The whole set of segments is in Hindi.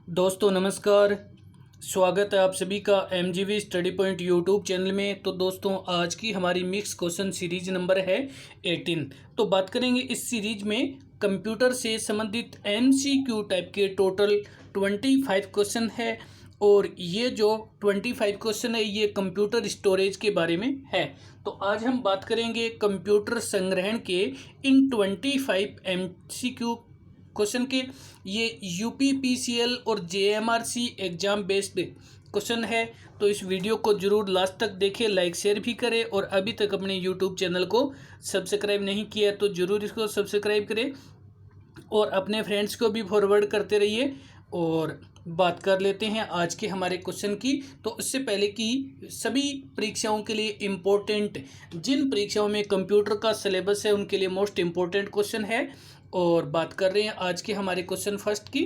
दोस्तों नमस्कार। स्वागत है आप सभी का MGV study point YouTube channel में। तो दोस्तों आज की हमारी मिक्स क्वेश्चन सीरीज नंबर है 18। तो बात करेंगे इस सीरीज में कंप्यूटर से संबंधित MCQ टाइप के टोटल 25 क्वेश्चन है। और ये जो 25 क्वेश्चन है ये कंप्यूटर स्टोरेज के बारे में है। तो आज हम बात करेंगे कंप्यूटर संग्रहण के इन 25 MCQ क्वेश्चन के। ये UPPCL और JMRC एग्जाम बेस्ड क्वेश्चन है। तो इस वीडियो को जरूर लास्ट तक देखें, लाइक शेयर भी करें और अभी तक अपने YouTube चैनल को सब्सक्राइब नहीं किया है तो ज़रूर इसको सब्सक्राइब करें और अपने फ्रेंड्स को भी फॉरवर्ड करते रहिए। और बात कर लेते हैं आज के हमारे क्वेश्चन की। तो उससे पहले कि सभी परीक्षाओं के लिए इम्पोर्टेंट, जिन परीक्षाओं में कंप्यूटर का सिलेबस है उनके लिए मोस्ट इम्पोर्टेंट क्वेश्चन है। और बात कर रहे हैं आज के हमारे क्वेश्चन फर्स्ट की।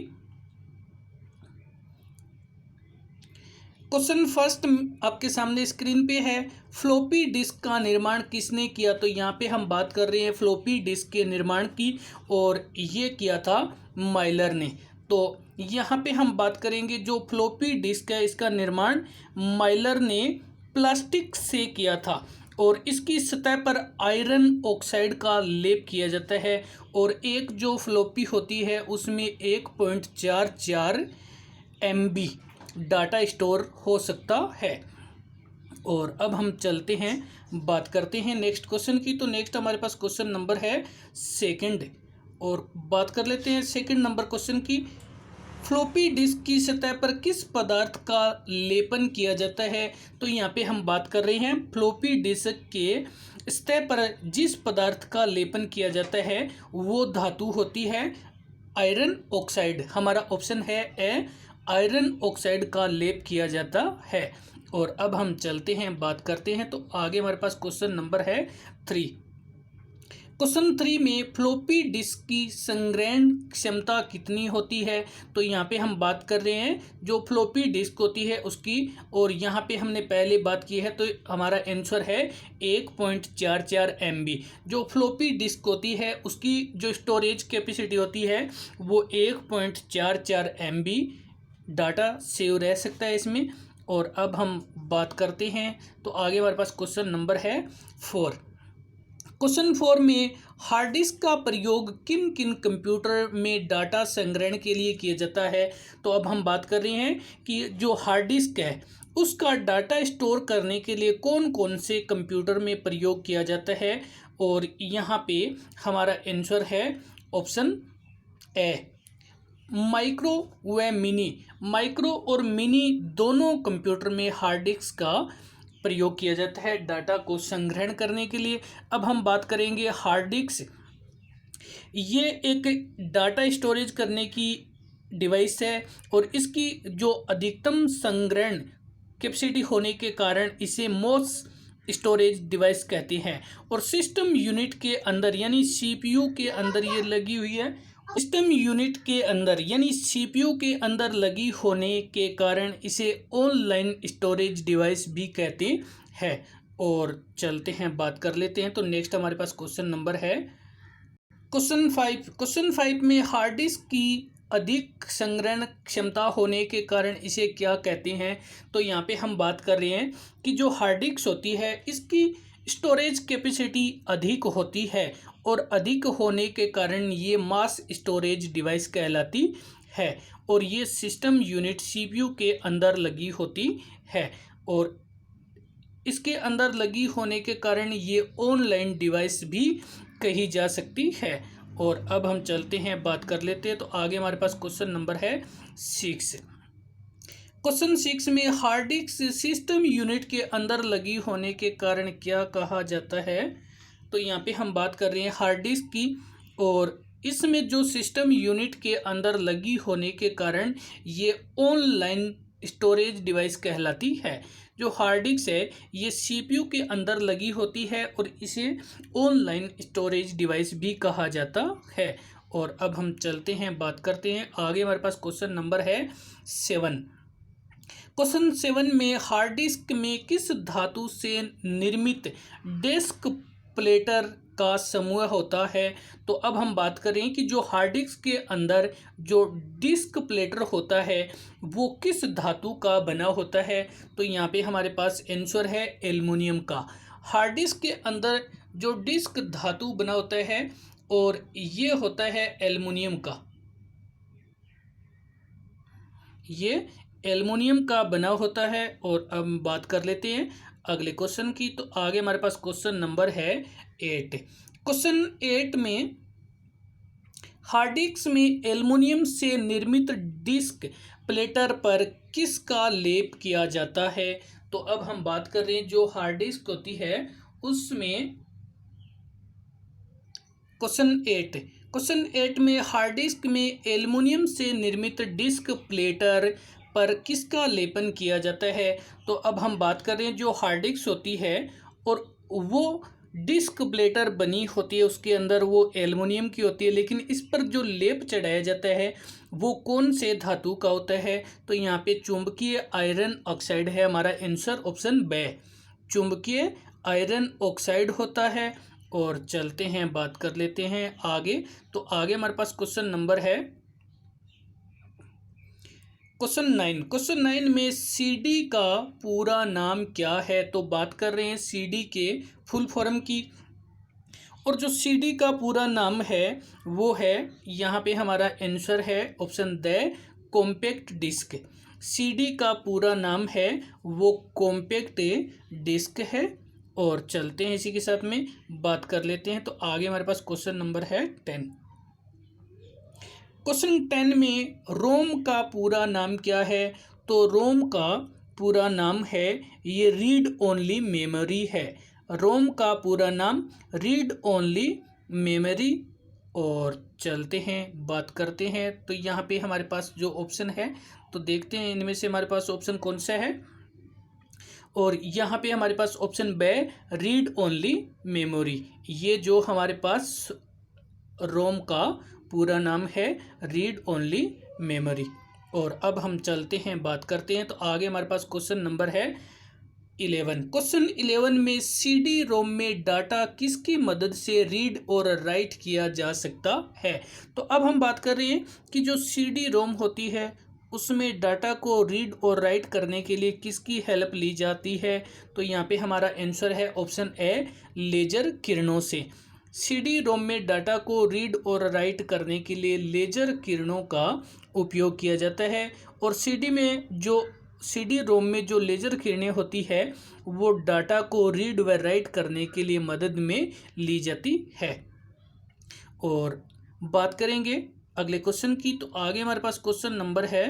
क्वेश्चन फर्स्ट आपके सामने स्क्रीन पे है, फ्लॉपी डिस्क का निर्माण किसने किया। तो यहाँ पे हम बात कर रहे हैं फ्लॉपी डिस्क के निर्माण की और ये किया था माइलर ने। तो यहाँ पे हम बात करेंगे जो फ्लॉपी डिस्क है इसका निर्माण माइलर ने प्लास्टिक से किया था और इसकी सतह पर आयरन ऑक्साइड का लेप किया जाता है। और एक जो फ्लॉपी होती है उसमें 1.44 MB डाटा स्टोर हो सकता है। और अब हम चलते हैं, बात करते हैं नेक्स्ट क्वेश्चन की। तो नेक्स्ट हमारे पास क्वेश्चन नंबर है सेकंड और बात कर लेते हैं सेकंड नंबर क्वेश्चन की। फ्लॉपी डिस्क की सतह पर किस पदार्थ का लेपन किया जाता है। तो यहाँ पे हम बात कर रहे हैं फ्लॉपी डिस्क के सतह पर जिस पदार्थ का लेपन किया जाता है वो धातु होती है आयरन ऑक्साइड। हमारा ऑप्शन है ए, आयरन ऑक्साइड का लेप किया जाता है। और अब हम चलते हैं, बात करते हैं। तो आगे हमारे पास क्वेश्चन नंबर है 3। क्वेश्चन 3 में फ्लॉपी डिस्क की संग्रहण क्षमता कितनी होती है। तो यहाँ पे हम बात कर रहे हैं जो फ्लॉपी डिस्क होती है उसकी, और यहाँ पे हमने पहले बात की है तो हमारा आंसर है 1.44 MB। जो फ्लॉपी डिस्क होती है उसकी जो स्टोरेज कैपेसिटी होती है वो 1.44 MB डाटा सेव रह सकता है इसमें। और अब हम बात करते हैं तो आगे हमारे पास क्वेश्चन नंबर है 4। क्वेश्चन 4 में हार्ड डिस्क का प्रयोग किन किन कंप्यूटर में डाटा संग्रहण के लिए किया जाता है। तो अब हम बात कर रहे हैं कि जो हार्ड डिस्क है उसका डाटा स्टोर करने के लिए कौन कौन से कंप्यूटर में प्रयोग किया जाता है। और यहाँ पे हमारा आंसर है ऑप्शन ए, माइक्रो व मिनी। माइक्रो और मिनी दोनों कंप्यूटर में हार्ड डिस्क का प्रयोग किया जाता है डाटा को संग्रहण करने के लिए। अब हम बात करेंगे हार्ड डिस्क। ये एक डाटा स्टोरेज करने की डिवाइस है और इसकी जो अधिकतम संग्रहण कैपेसिटी होने के कारण इसे मोस्ट स्टोरेज डिवाइस कहते हैं। और सिस्टम यूनिट के अंदर यानी CPU के अंदर ये लगी हुई है। सिस्टम यूनिट के अंदर यानी CPU के अंदर लगी होने के कारण इसे ऑनलाइन स्टोरेज डिवाइस भी कहते हैं। और चलते हैं, बात कर लेते हैं। तो नेक्स्ट हमारे पास क्वेश्चन नंबर है क्वेश्चन 5। क्वेश्चन 5 में हार्ड डिस्क की अधिक संग्रहण क्षमता होने के कारण इसे क्या कहते हैं। तो यहाँ पे हम बात कर रहे हैं कि जो हार्ड डिस्क होती है इसकी स्टोरेज कैपेसिटी अधिक होती है और अधिक होने के कारण ये मास स्टोरेज डिवाइस कहलाती है। और ये सिस्टम यूनिट CPU के अंदर लगी होती है और इसके अंदर लगी होने के कारण ये ऑनलाइन डिवाइस भी कही जा सकती है। और अब हम चलते हैं, बात कर लेते हैं। तो आगे हमारे पास क्वेश्चन नंबर है 6। क्वेश्चन 6 में हार्ड डिस्क सिस्टम यूनिट के अंदर लगी होने के कारण क्या कहा जाता है। तो यहाँ पे हम बात कर रहे हैं हार्ड डिस्क की और इसमें जो सिस्टम यूनिट के अंदर लगी होने के कारण ये ऑनलाइन स्टोरेज डिवाइस कहलाती है। जो हार्ड डिस्क है ये CPU के अंदर लगी होती है और इसे ऑनलाइन स्टोरेज डिवाइस भी कहा जाता है। और अब हम चलते हैं, बात करते हैं। आगे हमारे पास क्वेश्चन नंबर है 7। क्वेश्चन 7 में हार्ड डिस्क में किस धातु से निर्मित डेस्क प्लेटर का समूह होता है। तो अब हम बात करें कि जो हार्ड डिस्क के अंदर जो डिस्क प्लेटर होता है वो किस धातु का बना होता है। तो यहाँ पे हमारे पास आंसर है एल्युमिनियम का। हार्ड डिस्क के अंदर जो डिस्क धातु बना होता है और ये होता है एल्युमिनियम का, ये एल्युमिनियम का बना होता है। और अब बात कर लेते हैं अगले क्वेश्चन की। तो आगे हमारे पास क्वेश्चन नंबर है 8। क्वेश्चन 8 में हार्ड डिस्क में एल्युमिनियम से निर्मित डिस्क प्लेटर पर किसका लेप किया जाता है। तो अब हम बात कर रहे हैं जो हार्ड डिस्क होती है उसमें क्वेश्चन 8 में हार्ड डिस्क में एल्युमिनियम से निर्मित डिस्क प्लेटर पर किसका लेपन किया जाता है। तो अब हम बात कर रहे हैं जो हार्ड डिस्क होती है और वो डिस्क प्लेटर बनी होती है उसके अंदर वो एल्युमिनियम की होती है, लेकिन इस पर जो लेप चढ़ाया जाता है वो कौन से धातु का होता है। तो यहाँ पे चुंबकीय आयरन ऑक्साइड है हमारा आंसर ऑप्शन बी, चुंबकीय आयरन ऑक्साइड होता है। और चलते हैं बात कर लेते हैं आगे। तो आगे हमारे पास क्वेश्चन नंबर है क्वेश्चन 9 में सीडी का पूरा नाम क्या है। तो बात कर रहे हैं सीडी के फुल फॉर्म की, और जो सीडी का पूरा नाम है वो है, यहाँ पे हमारा आंसर है option the compact disc. CD का पूरा नाम है वो कॉम्पैक्ट डिस्क है। और चलते हैं इसी के साथ में बात कर लेते हैं। तो आगे हमारे पास क्वेश्चन नंबर है 10। क्वेश्चन 10 में रोम का पूरा नाम क्या है। तो रोम का पूरा नाम है ये रीड ओनली मेमोरी है। रोम का पूरा नाम रीड ओनली मेमोरी। और चलते हैं बात करते हैं। तो यहाँ पे हमारे पास जो ऑप्शन है तो देखते हैं इनमें से हमारे पास ऑप्शन कौन सा है। और यहाँ पे हमारे पास option B read only memory, ये जो हमारे पास रोम का पूरा नाम है रीड ओनली मेमोरी। और अब हम चलते हैं बात करते हैं। तो आगे हमारे पास क्वेश्चन नंबर है 11। क्वेश्चन 11 में सीडी रोम में डाटा किसकी मदद से रीड और राइट किया जा सकता है। तो अब हम बात कर रहे हैं कि जो सीडी रोम होती है उसमें डाटा को रीड और राइट करने के लिए किसकी हेल्प ली जाती है। तो यहाँ पे हमारा आंसर है ऑप्शन ए लेजर किरणों से। सीडी रोम में डाटा को रीड और राइट करने के लिए लेजर किरणों का उपयोग किया जाता है। और सीडी रोम में जो लेजर किरणें होती है वो डाटा को रीड व राइट करने के लिए मदद में ली जाती है। और बात करेंगे अगले क्वेश्चन की। तो आगे हमारे पास क्वेश्चन नंबर है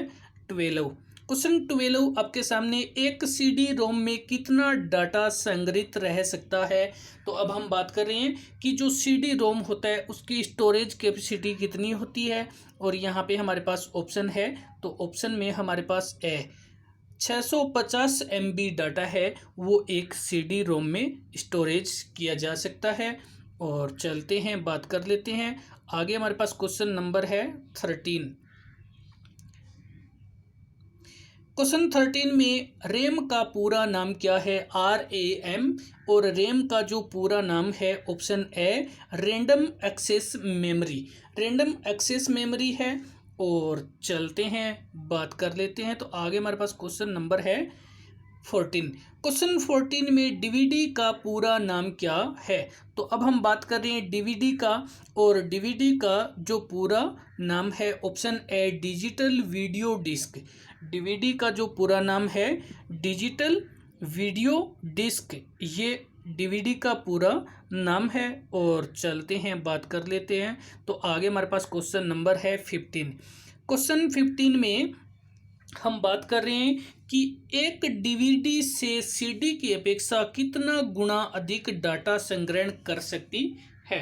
12। क्वेश्चन 12 आपके सामने एक सीडी रोम में कितना डाटा संग्रहित रह सकता है। तो अब हम बात कर रहे हैं कि जो सीडी रोम होता है उसकी स्टोरेज कैपेसिटी कितनी होती है। और यहाँ पे हमारे पास ऑप्शन है, तो ऑप्शन में हमारे पास ए 650 MB डाटा है वो एक सीडी रोम में स्टोरेज किया जा सकता है। और चलते हैं बात कर लेते हैं आगे हमारे पास क्वेश्चन नंबर है 13। क्वेश्चन 13 में रैम का पूरा नाम क्या है, RAM। और रैम का जो पूरा नाम है option A random access memory, random access memory है। और चलते हैं बात कर लेते हैं। तो आगे हमारे पास क्वेश्चन नंबर है 14। क्वेश्चन 14 में डीवीडी का पूरा नाम क्या है। तो अब हम बात कर रहे हैं डीवीडी का, और डीवीडी का जो पूरा नाम है option A digital video disc. DVD का जो पूरा नाम है डिजिटल वीडियो डिस्क, ये डीवीडी का पूरा नाम है। और चलते हैं बात कर लेते हैं। तो आगे हमारे पास क्वेश्चन नंबर है 15। क्वेश्चन 15 में हम बात कर रहे हैं कि एक डीवीडी से सीडी की अपेक्षा कितना गुना अधिक डाटा संग्रहण कर सकती है।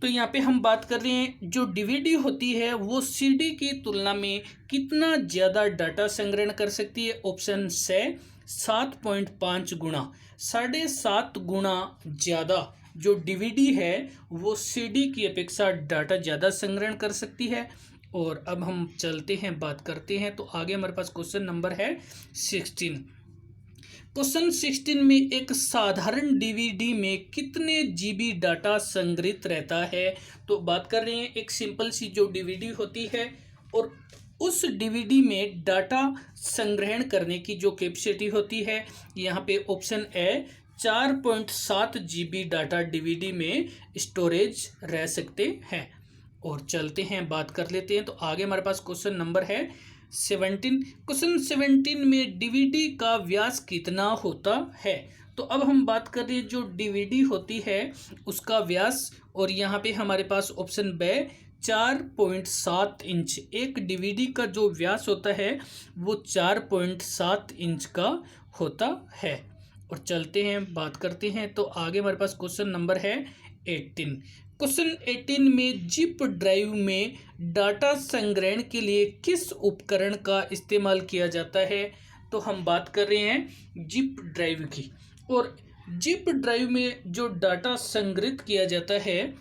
तो यहाँ पे हम बात कर रहे हैं जो डीवीडी होती है वो सीडी की तुलना में कितना ज़्यादा डाटा संग्रहण कर सकती है। ऑप्शन से 7.5 गुना, 7.5 गुना ज़्यादा जो डीवीडी है वो सीडी की अपेक्षा डाटा ज़्यादा संग्रहण कर सकती है। और अब हम चलते हैं बात करते हैं। तो आगे हमारे पास क्वेश्चन नंबर है 16। क्वेश्चन 16 में एक साधारण डीवीडी में कितने जीबी डाटा संग्रहित रहता है। तो बात कर रहे हैं एक सिंपल सी जो डीवीडी होती है और उस डीवीडी में डाटा संग्रहण करने की जो कैपेसिटी होती है। यहाँ पे option A 4.7 GB data DVD में स्टोरेज रह सकते हैं। और चलते हैं बात कर लेते हैं। तो आगे हमारे पास क्वेश्चन नंबर है 17। क्वेश्चन 17 में डीवीडी का व्यास कितना होता है। तो अब हम बात कर रहे हैं जो डीवीडी होती है उसका व्यास, और यहाँ पे हमारे पास ऑप्शन बी 4.7 इंच। एक डीवीडी का जो व्यास होता है वो 4.7 इंच का होता है। और चलते हैं बात करते हैं। तो आगे हमारे पास क्वेश्चन नंबर है 18। क्वेश्चन 18 में जिप ड्राइव में डाटा संग्रहण के लिए किस उपकरण का इस्तेमाल किया जाता है। तो हम बात कर रहे हैं जिप ड्राइव की, और जिप ड्राइव में जो डाटा संग्रहित किया जाता है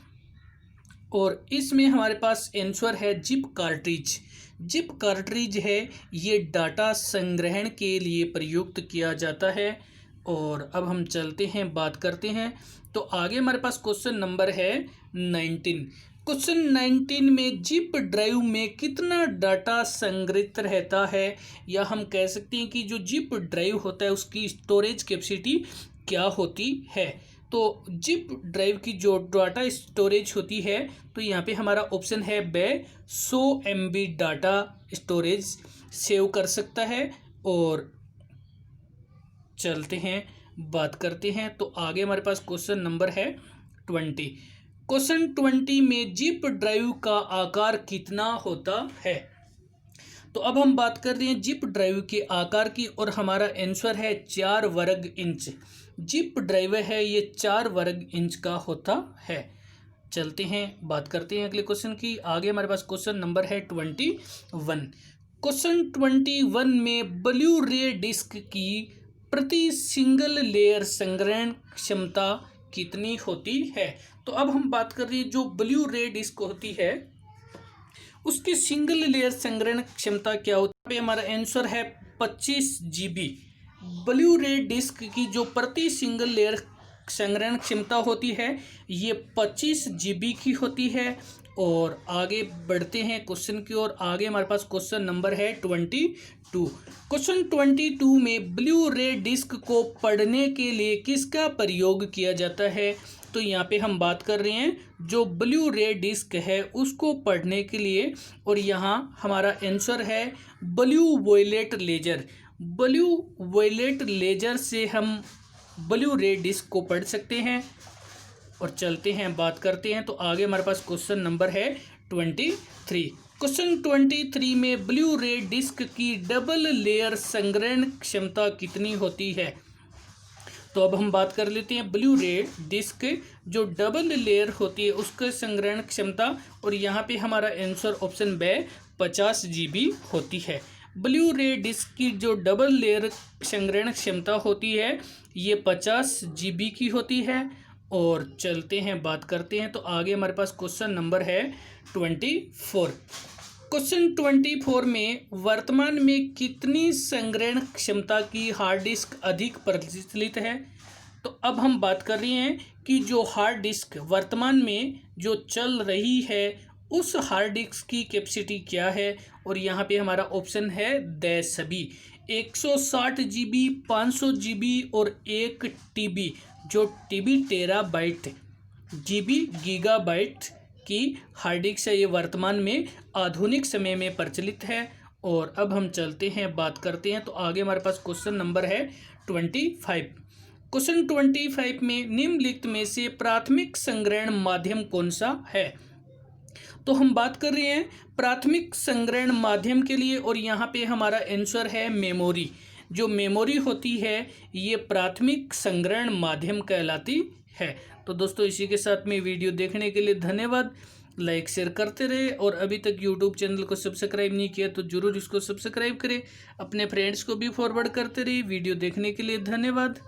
और इसमें हमारे पास आंसर है जिप कार्ट्रिज। जिप कार्ट्रिज है ये डाटा संग्रहण के लिए प्रयुक्त किया जाता है। और अब हम चलते हैं बात करते हैं। तो आगे हमारे पास क्वेश्चन नंबर है 19। क्वेश्चन 19 में जिप ड्राइव में कितना डाटा संग्रहित रहता है, या हम कह सकते हैं कि जो जिप ड्राइव होता है उसकी स्टोरेज कैपेसिटी क्या होती है। तो जिप ड्राइव की जो डाटा स्टोरेज होती है, तो यहाँ पे हमारा ऑप्शन है बे 100 MB डाटा स्टोरेज सेव कर सकता है। और चलते हैं बात करते हैं। तो आगे हमारे पास क्वेश्चन नंबर है 20। क्वेश्चन 20 में जिप ड्राइव का आकार कितना होता है। तो अब हम बात कर रहे हैं जिप ड्राइव के आकार की, और हमारा आंसर है 4 वर्ग इंच। जिप ड्राइव है ये 4 वर्ग इंच का होता है। चलते हैं बात करते हैं अगले क्वेश्चन की। आगे हमारे पास क्वेश्चन नंबर है 21। क्वेश्चन 21 में ब्लू रे डिस्क की प्रति सिंगल लेयर संग्रहण क्षमता कितनी होती है। तो अब हम बात कर रहे हैं जो ब्लू रे डिस्क होती है उसकी सिंगल लेयर संग्रहण क्षमता क्या होती है। हमारा आंसर है 25 GB। ब्लू रे डिस्क की जो प्रति सिंगल लेयर संग्रहण क्षमता होती है ये 25 GB की होती है। और आगे बढ़ते हैं क्वेश्चन की ओर। आगे हमारे पास क्वेश्चन नंबर है 22। क्वेश्चन 22 में ब्लू रे डिस्क को पढ़ने के लिए किसका प्रयोग किया जाता है। तो यहाँ पे हम बात कर रहे हैं जो ब्लू रे डिस्क है उसको पढ़ने के लिए, और यहाँ हमारा आंसर है blue violet laser. Blue violet laser से हम ब्लू रे डिस्क को पढ़ सकते हैं। और चलते हैं बात करते हैं। तो आगे हमारे पास क्वेश्चन नंबर है 23। क्वेश्चन 23 में ब्लू रे डिस्क की डबल लेयर संग्रहण क्षमता कितनी होती है। तो अब हम बात कर लेते हैं ब्लू रे डिस्क जो डबल लेयर होती है उसका संग्रहण क्षमता, और यहाँ पे हमारा आंसर ऑप्शन बी 50 GB होती है। ब्लू रे डिस्क की जो डबल लेयर संग्रहण क्षमता होती है ये 50 GB की होती है। और चलते हैं बात करते हैं। तो आगे हमारे पास क्वेश्चन नंबर है 24। क्वेश्चन 24 में वर्तमान में कितनी संग्रहण क्षमता की हार्ड डिस्क अधिक प्रचलित है। तो अब हम बात कर रहे हैं कि जो हार्ड डिस्क वर्तमान में जो चल रही है उस हार्ड डिस्क की कैपेसिटी क्या है। और यहाँ पे हमारा ऑप्शन है द सभी 160 GB, 500 GB और 1 TB। जो TB टेराबाइट, GB गीगाबाइट की हार्ड डिस्क है ये वर्तमान में आधुनिक समय में प्रचलित है। और अब हम चलते हैं बात करते हैं। तो आगे हमारे पास क्वेश्चन नंबर है 25। क्वेश्चन 25 में निम्नलिखित में से प्राथमिक संग्रहण माध्यम कौन सा है। तो हम बात कर रहे हैं प्राथमिक संग्रहण माध्यम के लिए, और यहाँ पे हमारा आंसर है मेमोरी। जो मेमोरी होती है ये प्राथमिक संग्रहण माध्यम कहलाती है। तो दोस्तों इसी के साथ में वीडियो देखने के लिए धन्यवाद। लाइक शेयर करते रहे, और अभी तक यूट्यूब चैनल को सब्सक्राइब नहीं किया तो ज़रूर इसको सब्सक्राइब करें। अपने फ्रेंड्स को भी फॉरवर्ड करते रहिए। वीडियो देखने के लिए धन्यवाद।